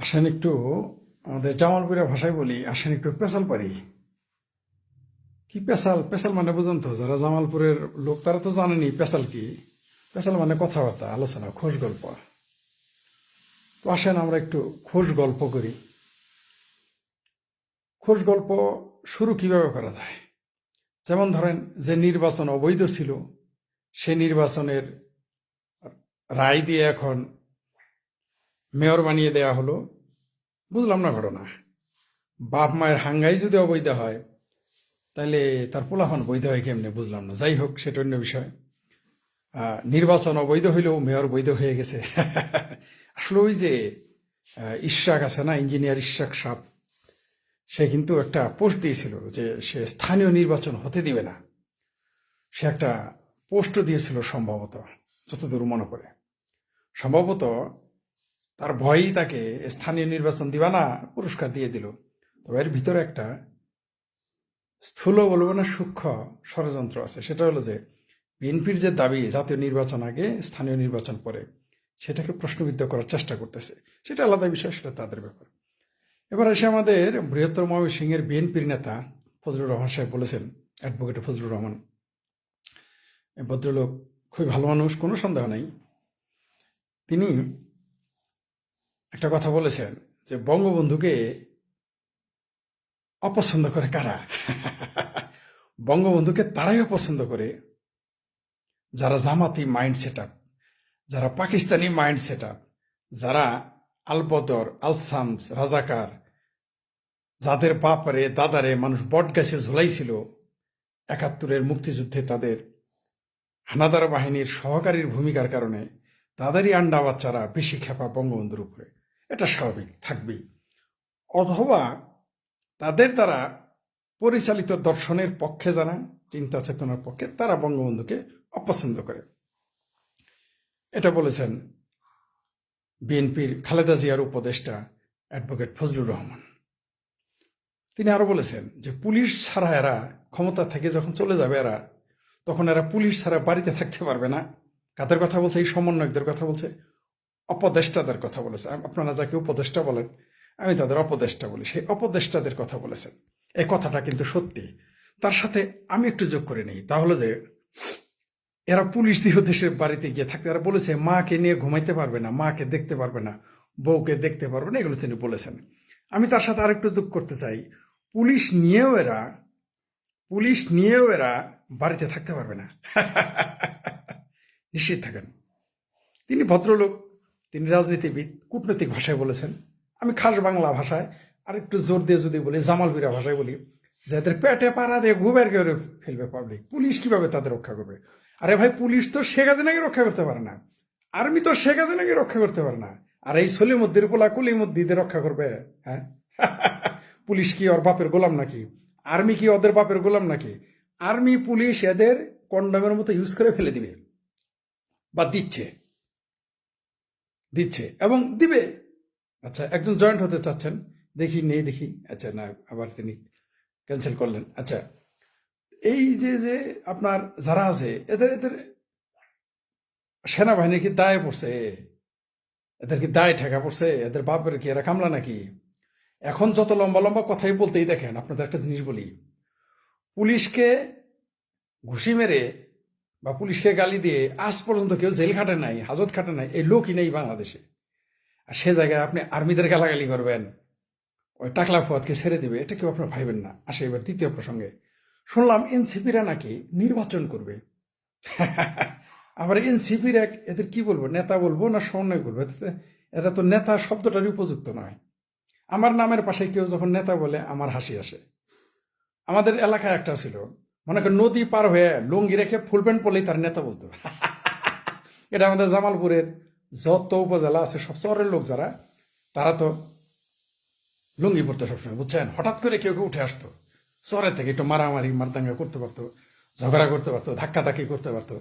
আসেন একটু আমাদের জামালপুরের ভাষায় বলি, আসেন একটু পেশাল পারি। কি পেশাল? পেশাল মানে বুঝুন তো, যারা জামালপুরের লোক তারা তো জানেনি পেশাল কি। পেশাল মানে কথাবার্তা, আলোচনা, খোশ গল্প। তো আসেন আমরা একটু খোশ গল্প করি। খোশ গল্প শুরু কিভাবে করা যায়? যেমন ধরেন, যে নির্বাচন অবৈধ ছিল, সে নির্বাচনের রায় দিয়ে এখন মেয়র বানিয়ে দেয়া হলো। বুঝলাম না ঘটনা। বাপ মায়ের হাঙ্গাই যদি অবৈধ হয়, তাইলে তার পোলাপান বৈধ হয় কেমনে? বুঝলাম না। যাই হোক, সেটা অন্য বিষয়। নির্বাচন অবৈধ হইলেও মেয়র বৈধ হয়ে গেছে। আসলে ওই যে ইশরাক আছে না, ইঞ্জিনিয়ার ইশরাক সাহ, সে কিন্তু একটা পোস্ট দিয়েছিল যে সে স্থানীয় নির্বাচন হতে দিবে না। সে একটা পোস্টও দিয়েছিল সম্ভবত, যতদূর মনে পড়ে। সম্ভবত তার ভয়ই তাকে স্থানীয় নির্বাচন দিবা না পুরস্কার দিয়ে দিল। তবে এর ভিতরে একটা স্থূল বলবো না, সূক্ষ্ম ষড়যন্ত্র আছে। সেটা হলো যে বিএনপির যে দাবি জাতীয় নির্বাচন আগে স্থানীয় নির্বাচন পরে, সেটাকে প্রশ্নবিদ্ধ করার চেষ্টা করতেছে। সেটা আলাদা বিষয়, সেটা তাদের ব্যাপার। এবার এসে আমাদের বৃহত্তর ময়মনসিংহের বিএনপির নেতা ফজলুর রহমান সাহেব বলেছেন, অ্যাডভোকেট ফজলুর রহমান, এই ভদ্রলোক খুবই ভালো মানুষ, কোনো সন্দেহ নাই। তিনি একটা কথা বলেছেন যে বঙ্গবন্ধুকে অপছন্দ করে কারা? বঙ্গবন্ধুকে তারাই অপছন্দ করে যারা জামাতি মাইন্ড সেট আপ, যারা পাকিস্তানি মাইন্ড সেট আপ, যারা আলবদর, আলসামস, রাজাকার, যাদের বাপারে দাদারে মানুষ বট গাছে ঝুলাইছিল ৭১-এর মুক্তিযুদ্ধে, তাদের হানাদার বাহিনীর সহকারীর ভূমিকার কারণে তাদেরই আন্ডা বাচ্চারা বেশি খেপা বঙ্গবন্ধুর উপরে। এটা স্বাভাবিক, থাকবেই। অথবা তাদের দ্বারা পরিচালিত দর্শনের পক্ষে যারা, চিন্তা চেতনার পক্ষে, তারা বঙ্গবন্ধুকে অপছন্দ করে। এটা বলেছেন বিএনপির খালেদা জিয়ার উপদেষ্টা অ্যাডভোকেট ফজলুর রহমান। তিনি আরো বলেছেন যে পুলিশ ছাড়া এরা ক্ষমতা থেকে যখন চলে যাবে এরা, তখন এরা পুলিশ ছাড়া বাড়িতে থাকতে পারবে না। কাদের কথা বলছে? এই সমন্বয়কদের কথা বলছে, অপদেষ্টাদের কথা বলেছে। আপনারা যাকে উপদেষ্টা বলেন, আমি তাদের অপদেষ্টা বলি, সেই অপদেষ্টাদের কথা বলেছেন। এই কথাটা কিন্তু সত্যি। তার সাথে আমি একটু যোগ করে নিই, তাহলে যে এরা পুলিশ দিয়ে দেশের বাড়িতে গিয়ে থাকতে, এরা বলেছে মাকে নিয়ে ঘুমাইতে পারবে না, মাকে দেখতে পারবে না, বউকে দেখতে পারবে না, এগুলো তিনি বলেছেন। আমি তার সাথে আরেকটু যোগ করতে চাই, পুলিশ নিয়েও এরা পুলিশ নিয়েও এরা বাড়িতে থাকতে পারবে না। নিশ্চিত থাকেন। তিনি ভদ্রলোক, তিনি রাজনীতিবিদ, কূটনৈতিক ভাষায় বলেছেন। আমি খাস বাংলা ভাষায় আরেকটু জোর দিয়ে যদি বলি, জামালপুরা ভাষায় বলি, যাদের পেটে পাড়া দিয়ে ঘুবের করে ফেলবে পাবলিক, পুলিশ কিভাবে তাদের রক্ষা করবে? আরে ভাই, পুলিশ তো শেখ হাসিনাকে রক্ষা করতে পারে না, আর্মি তো শেখ হাসিনাকে রক্ষা করতে পারে না, আর এই সলিমুদ্দির পোলা কুলিমুদ্দিদের রক্ষা করবে? হ্যাঁ। পুলিশ কি ওর বাপের গোলাম নাকি? আর্মি কি ওদের বাপের গোলাম নাকি? আর্মি পুলিশ এদের কন্ডমের মতো ইউজ করে ফেলে দিবে, বা দিচ্ছে দিচ্ছে এবং দিবে। আচ্ছা, একজন জয়েন্ট হতে চাচ্ছেন, দেখি নেই দেখি, আচ্ছা না, আবার তিনি ক্যান্সেল করলেন। আচ্ছা, এই যে যে আপনার যারা আছে, এদের এদের সেনাবাহিনীর কি দায় পড়ছে? এদের কি দায় ঠেকা পড়ছে? এদের বাপের কি এরা কামলা নাকি? এখন যত লম্বা লম্বা কথাই বলতেই দেখেন, আপনাদের একটা জিনিস বলি, পুলিশকে ঘুষি মেরে বা পুলিশকে গালি দিয়ে আজ পর্যন্ত কেউ জেল খাটে নাই, হাজত খাটে নাই, এই লোকই নেই বাংলাদেশে। আর সে জায়গায় আপনি আর্মিদের গালাগালি করবেন, ওই টাকলা ফুয়াদকে ছেড়ে দিবে, এটা কেউ আপনার ভাইবেন না। আসে এবার দ্বিতীয় প্রসঙ্গে, শুনলাম এনসিপিরা নাকি নির্বাচন করবে। আবার এনসিপির এক, এদের কি বলবো, নেতা বলবো না সমন্বয় করবো? এরা তো নেতা শব্দটারই উপযুক্ত নয়। আমার নামের পাশে কেউ যখন নেতা বলে আমার হাসি আসে। আমাদের এলাকায় একটা ছিল, মনে করেন নদী পার হয়ে লুঙ্গি রেখে ফুল প্যান্ট পরলেই তার নেতা বলতো। এটা আমাদের জামালপুরের যত উপজেলা আছে সব শহরের লোক যারা, তারা তো লুঙ্গি পরতো সবসময়, বুঝছেন? হঠাৎ করে কেউ কেউ উঠে আসতো শহরের থেকে, একটু মারামারি মারদাঙ্গা করতে পারতো, ঝগড়া করতে পারতো, ধাক্কাধাক্কি করতে পারতো,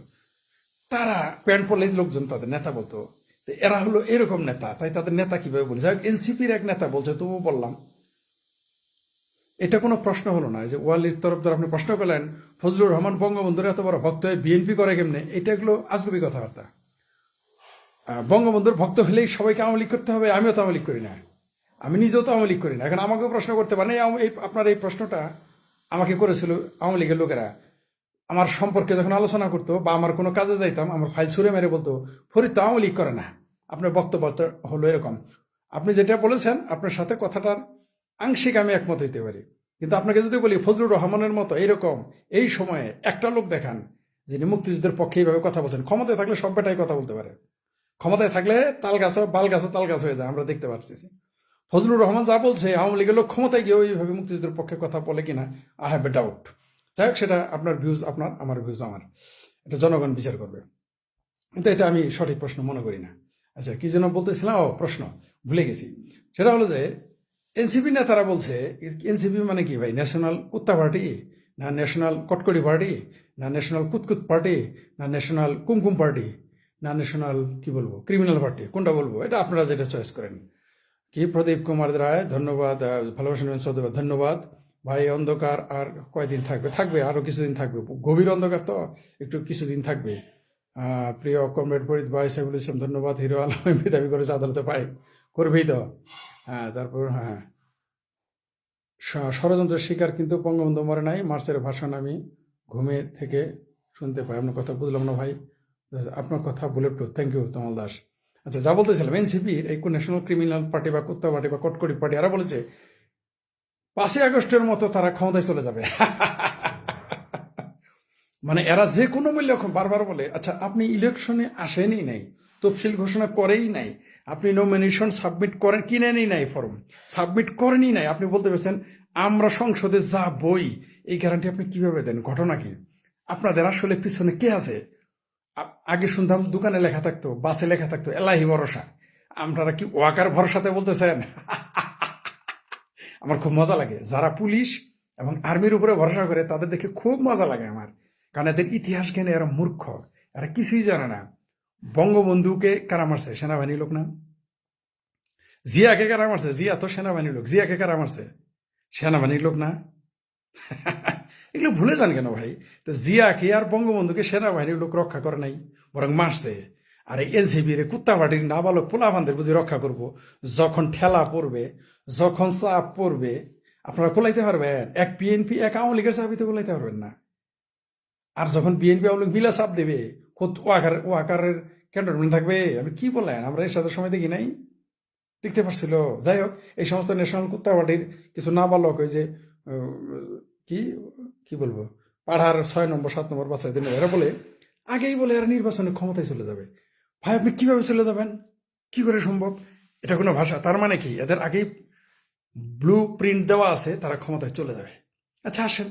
তারা প্যান্ট পরলেই লোকজন তাদের নেতা বলতো। এরা হলো এরকম নেতা, তাই তাদের নেতা কিভাবে বলে? যাই হোক, এনসিপির এক নেতা বলছে, তবু বললাম, এটা কোনো প্রশ্ন হলো না। যে ওয়ালির তরফ দ্বারা আপনি প্রশ্ন করলেন, ফজলুর রহমান বঙ্গবন্ধুর এত বড় ভক্ত হয়ে বিএনপি করে কেমনে? এটা এগুলো আজগুবি কথাবার্তা। বঙ্গবন্ধুর ভক্ত হলেই সবাইকে আওয়ামী লীগ করতে হবে? আমিও তো আওয়ামী লীগ করি না। আমি নিজেও তো আওয়ামী লীগ করি না, এখন আমাকেও প্রশ্ন করতে পারেন। আপনার এই প্রশ্নটা আমাকে করেছিল আওয়ামী লীগের লোকেরা। আমার সম্পর্কে যখন আলোচনা করতো বা আমার কোনো কাজে যাইতাম, আমার ফাইল ছুঁড়ে মেরে বলতো, ফরিদ তো আওয়ামী লীগ করে না। আপনার বক্তব্য হলো এরকম। আপনি যেটা বলেছেন, আপনার সাথে কথাটার আংশিক আমি একমত হইতে পারি, কিন্তু আপনাকে যদি বলি ফজলুর রহমানের মতো এইরকম এই সময়ে একটা লোক দেখান যিনি মুক্তিযুদ্ধের পক্ষে এইভাবে কথা বলছেন, ক্ষমতায় থাকলে সব বেটাই কথা বলতে পারে, ক্ষমতায় থাকলে তাল গাছও বাল গাছও তাল গাছ হয়ে যায়, আমরা দেখতে পাচ্ছি। ফজলুর রহমান যা বলছে, আওয়ামী লীগের লোক ক্ষমতায় গিয়ে ওইভাবে মুক্তিযুদ্ধের পক্ষে কথা বলে কিনা, আই হ্যাভ এ ডাউট। যাই হোক, সেটা আপনার ভিউজ আপনার, আমার ভিউজ আমার, এটা জনগণ বিচার করবে, কিন্তু এটা আমি সঠিক প্রশ্ন মনে করি না। আচ্ছা, কি যেন বলতেছিলাম, প্রশ্ন ভুলে গেছি। সেটা হলো যে এনসিপি নেতারা বলছে, এনসিপি মানে কি ভাই, ন্যাশনাল কুত্তা পার্টি, না ন্যাশনাল কটকটি পার্টি, না ন্যাশনাল কুতকুত পার্টি, না ন্যাশনাল কুমকুম পার্টি, না ন্যাশনাল কি বলবো ক্রিমিনাল পার্টি, কোনটা বলবো, এটা আপনারা যেটা চয়েস করেন। কি প্রদীপ কুমার রায়, ধন্যবাদ। ভালোবাসেন সৌদেব, ধন্যবাদ ভাই। অন্ধকার আর কয়দিন থাকবে? থাকবে আরো কিছুদিন থাকবে, গভীর অন্ধকার তো একটু কিছুদিন থাকবে। প্রিয় কমরেড ফরিদ ভাই, সাইফুল ইসলাম, ধন্যবাদ। হিরো আলম এমপি দাবি করেছে, আদালতে পাই, করবেই তো। হ্যাঁ, তারপর হ্যাঁ, ষড়যন্ত্রের শিকার কিন্তু বঙ্গবন্ধু মরে নাই, মার্চের ভাষণ আমি ঘুমে থেকে শুনতে পাই। আপনার কথা বুঝলাম না ভাই, আপনার কথা বুলেট প্রুফ, থ্যাংক ইউ তমাল দাস। আচ্ছা, যা বলতেছিলাম, এনসিপির এই ন্যাশনাল ক্রিমিনাল পার্টি বা কুত্তা পার্টি বা কটকটি পার্টি, এরা বলেছে 5ই আগস্টের মতো তারা ক্ষমতায় চলে যাবে। মানে এরা যে কোনো মূল্য বারবার বলে। আচ্ছা, আপনি ইলেকশনে আসেনই নাই, তফসিল ঘোষণা করেই নাই, আপনি নমিনেশন সাবমিট করেন, কিনেনই নাই, ফর্ম সাবমিট করেনই নাই, আপনি বলতে পেরেছেন আমরা সংসদে যা বই, এই গ্যারান্টি আপনি কিভাবে দেন? ঘটনা কি? আপনাদের আসলে পিছনে কে আছে? আগে শুনতাম দোকানে লেখা থাকতো, বাসে লেখা থাকতো এলাহি ভরসা, আপনারা কি ওয়াকার ভরসাতে বলতেছেন? আমার খুব মজা লাগে যারা পুলিশ এবং আর্মির উপরে ভরসা করে, তাদের দেখে খুব মজা লাগে আমার, কারণ এদের ইতিহাস জ্ঞানে এরা মূর্খ, এরা কিছুই জানে না। বঙ্গবন্ধুকে কারা মারছে? সেনাবাহিনীর লোক না? জিয়াকে কারা মারছে? জিয়া তো সেনাবাহিনীর লোক। জিয়াকে কারা মারছে? সেনাবাহিনীর লোক না? এগুলো ভুলে যান কেন ভাই? তো জিয়াকে আর বঙ্গবন্ধুকে সেনাবাহিনীর লোক রক্ষা করে নাই, বরং মারছে। আর এই এনসিপির কুত্তা পার্টির নাবালক পোলাপানদের বুঝি রক্ষা করব? যখন ঠেলা পড়বে, যখন চাপ পড়বে, আপনারা কোলাইতে পারবেন? এক বিএনপি এক আওয়ামী লীগের চাপিতে কোলাইতে পারবেন না। আর যখন বিএনপি আওয়ামী লীগ মিলা চাপ দেবে, ওয়াকারের ক্যান্টনমেন্ট থাকবে। আমি কি বলেন, আমরা এর সাথে সময় দেখি নাই, টিকতে পারছিল। যাই হোক, এই সমস্ত ন্যাশনাল কুত্তা পার্টির কিছু নাবালক, ওই যে কি কি বলবো, পাড়ার 6 নম্বর 7 নম্বর বাচ্চাদের এরা বলে, আগেই বলে এরা নির্বাচনে ক্ষমতায় চলে যাবে। ভাই, আপনি কিভাবে চলে যাবেন? কি করে সম্ভব? এটা কোনো ভাষা? তার মানে কি এদের আগেই ব্লু প্রিন্ট দেওয়া আছে, তারা ক্ষমতায় চলে যাবে? আচ্ছা, আসেন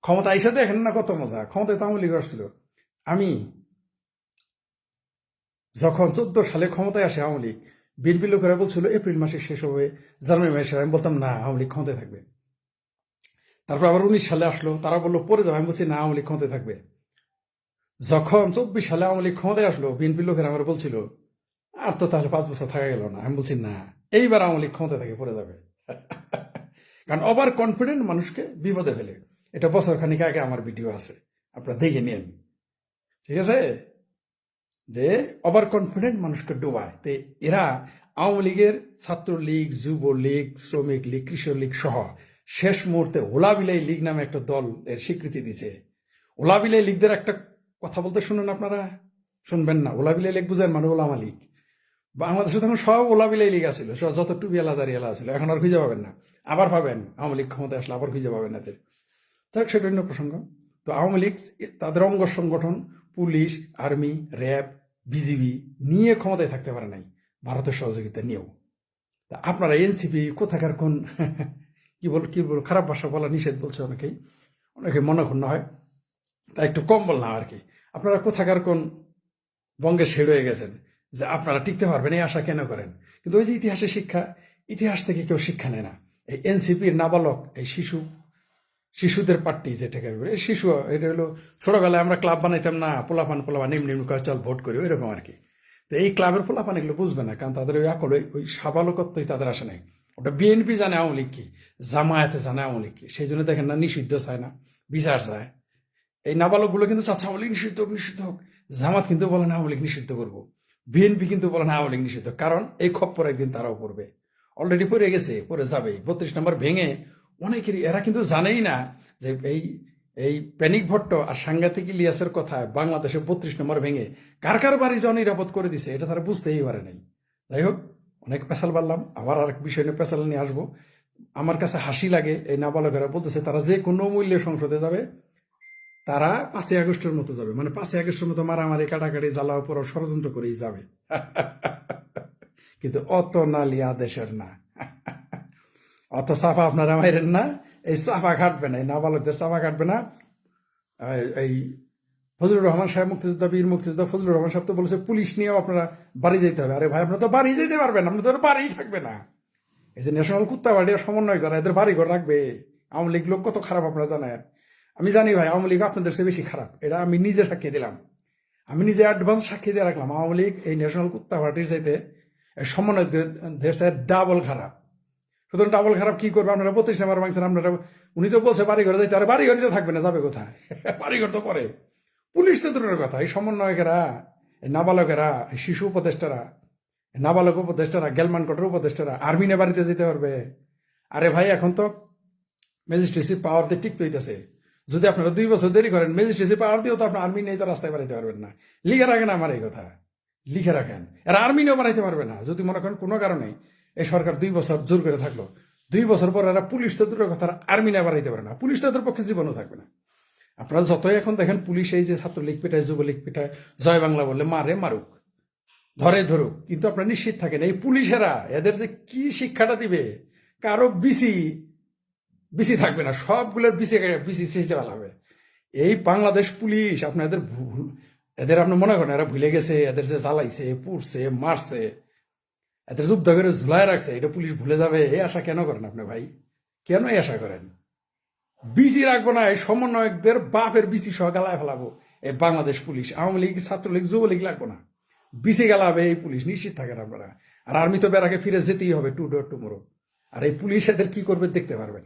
ক্ষমতা আইসা দেখেন না কত মজা। ক্ষমতায় তো আওয়ামী লীগ আসছিল। আমি যখন 14 সালে ক্ষমতায় আসে আওয়ামী লীগ, বিএনপি লোকেরা বলছিল এপ্রিল মাসে শেষ হবে, জানুয়ারি মাসে। আমি বলতাম না, আওয়ামী লীগ ক্ষমতায় থাকবে। তারপর আবার 19 সালে আসলো, তারা বললো পরে যাবে। আমি বলছি না, আওয়ামী লীগ ক্ষমতায় থাকবে। যখন 24 সালে আওয়ামী লীগ ক্ষমতায় আসলো, বিএনপি লোকেরা আমার বলছিল আর তো তাহলে 5 বছর থাকা গেল না। আমি বলছি না, এইবার আওয়ামী লীগ ক্ষমতায় থেকে পড়ে যাবে। কারণ ওভার কনফিডেন্ট মানুষকে বিপদে ফেলে। এটা বছর খানিক আগে আমার ভিডিও আছে, আপনারা দেখে নিন, ঠিক আছে? যে ওভার কনফিডেন্ট মানুষকে ডোবায়। তো এরা আওয়ামী লীগের, ছাত্রলীগ, যুবলীগ, শ্রমিক লীগ, কৃষক লীগ সহ শেষ মুহূর্তে ওলাবিলাই লীগ নামে একটা দল এর স্বীকৃতি দিছে। ওলাবিলাই লীগদের একটা কথা বলতে শুনুন, আপনারা শুনবেন না? ওলাবিলাই লীগ বুঝেন মানে ওলামা লীগ। বাংলাদেশে তখন সব ওলাবিলাই লীগ আছিল, যত টুবিয়ালা দাঁড়িয়ালা আছিল, এখন আর খুঁজে পাবেন না। আবার পাবেন, আওয়ামী লীগ ক্ষমতায় আসলে আবার খুঁজে পাবেন এদের। যাক, সেটা অন্য প্রসঙ্গ। তো আওয়ামী লীগ তাদের অঙ্গ সংগঠন, পুলিশ, আর্মি, র্যাব, বিজিবি নিয়ে ক্ষমতায় থাকতে পারে নাই, ভারতের সহযোগিতা নিয়েও। তা আপনারা এনসিপি কোথাকার কোন কি বল খারাপ ভাষা বলা নিষেধ বলছে অনেকেই, অনেকে মনক্ষুণ্ণ হয়, তা একটু কম বললাম আর কি। আপনারা কোথাকার কোন বঙ্গের শেড হয়ে গেছেন যে আপনারা টিকতে পারবেন, এই আশা কেন করেন? কিন্তু ওই যে ইতিহাসের শিক্ষা, ইতিহাস থেকে কেউ শিক্ষা নেয় না। এই এনসিপির নাবালক, এই শিশুদের পার্টি যেটাকে বলে, শিশু, এটা হলো ছোটবেলায় আমরা ক্লাব বানাইতাম না, পোলাপান এমনি এমনি করে চল ভোট করি, ওই রকম আর কি। তো এই ক্লাবের পোলাপান এগুলো বুঝবে না, কারণ তাদের ওই আকল, ওই সাবালকত্বই তাদের আসে নাই। ওটা বিএনপি জানে আওয়ামী লীগ কি, জামায়াতে জানে আওয়ামী লীগ কি, সেই জন্য দেখেন না, নিষিদ্ধ চায় না, বিচার চায়। এই নাবালকগুলো কিন্তু চাচ্ছে আওয়ামী লীগ নিষিদ্ধ হোক, নিষিদ্ধ হোক। জামাত কিন্তু বলে না আওয়ামী লীগ নিষিদ্ধ করবো, বিএনপি কিন্তু বলে না আওয়ামী লীগ নিষিদ্ধ, কারণ এই খপ্পর একদিন তারাও পড়বে। অলরেডি পড়ে গেছে, পড়ে যাবে 32 নম্বর ভেঙে। অনেকেরই এরা কিন্তু জানেই না যে এই এই প্যানিক ভট্ট আর সাংঘাতিক ইলিয়াসের কথায় বাংলাদেশে 32 নম্বর ভেঙে কার কার বাড়ি যে অনিরাপদ করে দিছে এটা তারা বুঝতেই পারে নাই। যাই হোক, অনেক পেশাল পারলাম, আবার আরেক বিষয় নিয়ে পেশাল নিয়ে আসবো। আমার কাছে হাসি লাগে এই নাবালকেরা বলতেছে তারা যে কোনো মূল্যে সংসদে যাবে, তারা 5ই আগস্টের মতো যাবে, মানে 5ই আগস্টের মতো মারামারি কাটাকাটি জ্বালা উপর ষড়যন্ত্র করেই যাবে। কিন্তু অত নালিয়া দেশের না, অত চাপা আপনারা মাইরেন না, এই চাপা কাটবে না, এই নাবালকদের চাপা কাটবে না। এই ফজলুর রহমান সাহেব, মুক্তিযোদ্ধা, বীর মুক্তিযোদ্ধা ফজলুর রহমান সাহেব তো বলেছে পুলিশ নিয়েও আপনারা বাড়ি যেতে হবে। আরে ভাই, আপনারা তো বাড়ি যেতে পারবেন না, আপনাদের বাড়িই থাকবে না। এই যে ন্যাশনাল কুত্তা বাড়ির সমন্বয় যারা, এদের বাড়ি ঘর রাখবে। আওয়ামী লীগ লোক কত খারাপ আপনারা জানেন? আমি জানি ভাই, আওয়ামী লীগ আপনাদের চেয়ে বেশি খারাপ, এটা আমি নিজে সাক্ষী দিলাম। আমি নিজে অ্যাডভান্স সাক্ষী দিয়ে রাখলাম, আওয়ামী লীগ এই ন্যাশনাল কুত্তা পার্টির চাইতে সমন্বয় দেশের ডাবল খারাপ। সুতরাং ডাবল খারাপ কি করবে? আপনারা 32 নম্বর ভাঙছেন, আপনারা, উনি তো বলছে বাড়ি ঘরে যাইতে, আর বাড়ি ঘরে থাকবে না, যাবে কোথায়? বাড়ি ঘর তো পরে, পুলিশ তো দূরের কথা, এই সমন্বয়কেরা, এই নাবালকেরা, এই শিশু উপদেষ্টারা, নাবালক উপদেষ্টারা, গেলমান কোটের উপদেষ্টারা আর্মি নিয়ে বাড়িতে যেতে পারবে? আরে ভাই, এখন তো ম্যাজিস্ট্রেসি পাওয়ার দিয়ে টিকতে হইতেছে। যদি আপনারা 2 বছর দেরি করেন, ম্যাজিস্ট্রেসি পাওয়ার দিয়েও তো আপনার আর্মি নিয়ে তো রাস্তায় বাড়াইতে পারবেন না। লিখে রাখেন আমার এই কথা, লিখে রাখেন। এরা আর্মি নিয়েও বাড়াইতে পারবে না যদি মনে করেন কোনো কারণে এই সরকার 2 বছর জোর করে থাকলো। 2 বছর পর এরা পুলিশ তো দূরের কথা, আর্মি নিয়ে বাড়াইতে পারে না, পুলিশ তো এদের পক্ষে জীবনও থাকবে না। আপনারা যতই এখন দেখেন পুলিশ এই যে ছাত্রলীগ পিটায়, যুবলীগ পিটায়, জয় বাংলা বললে মারে মারুক, ধরে ধরুক, কিন্তু আপনারা নিশ্চিত থাকেন এই পুলিশেরা এদের যে কি শিক্ষাটা দিবে, কারো বিসি বিসি থাকবে না, সবগুলোর বিসি বিসি চেঁচে হবে। এই বাংলাদেশ পুলিশ আপনাদের এদের আপনি মনে করেন এরা ভুলে গেছে, এদের যে জ্বালাইছে, পুড়ছে, মারছে, এদের যুদ্ধ করে ঝুলায় রাখছে, এটা পুলিশ ভুলে যাবে? এই আশা কেন করেন আপনি ভাই? কেন এই আশা করেন? বিসি রাখবো না, এই সমন্বয়কদের বাপের বিসি সহ গালায় ফেলাবো এই বাংলাদেশ পুলিশ। আওয়ামী লীগ, ছাত্রলীগ, যুবলীগ লাগবো না, বিসি গালাবে এই পুলিশ, নিশ্চিত থাকেন আপনারা। আর আর্মি তো বেড়াকে ফিরে যেতেই হবে, টুমোরো। আর এই পুলিশ এদের কি করবে দেখতে পারবেন।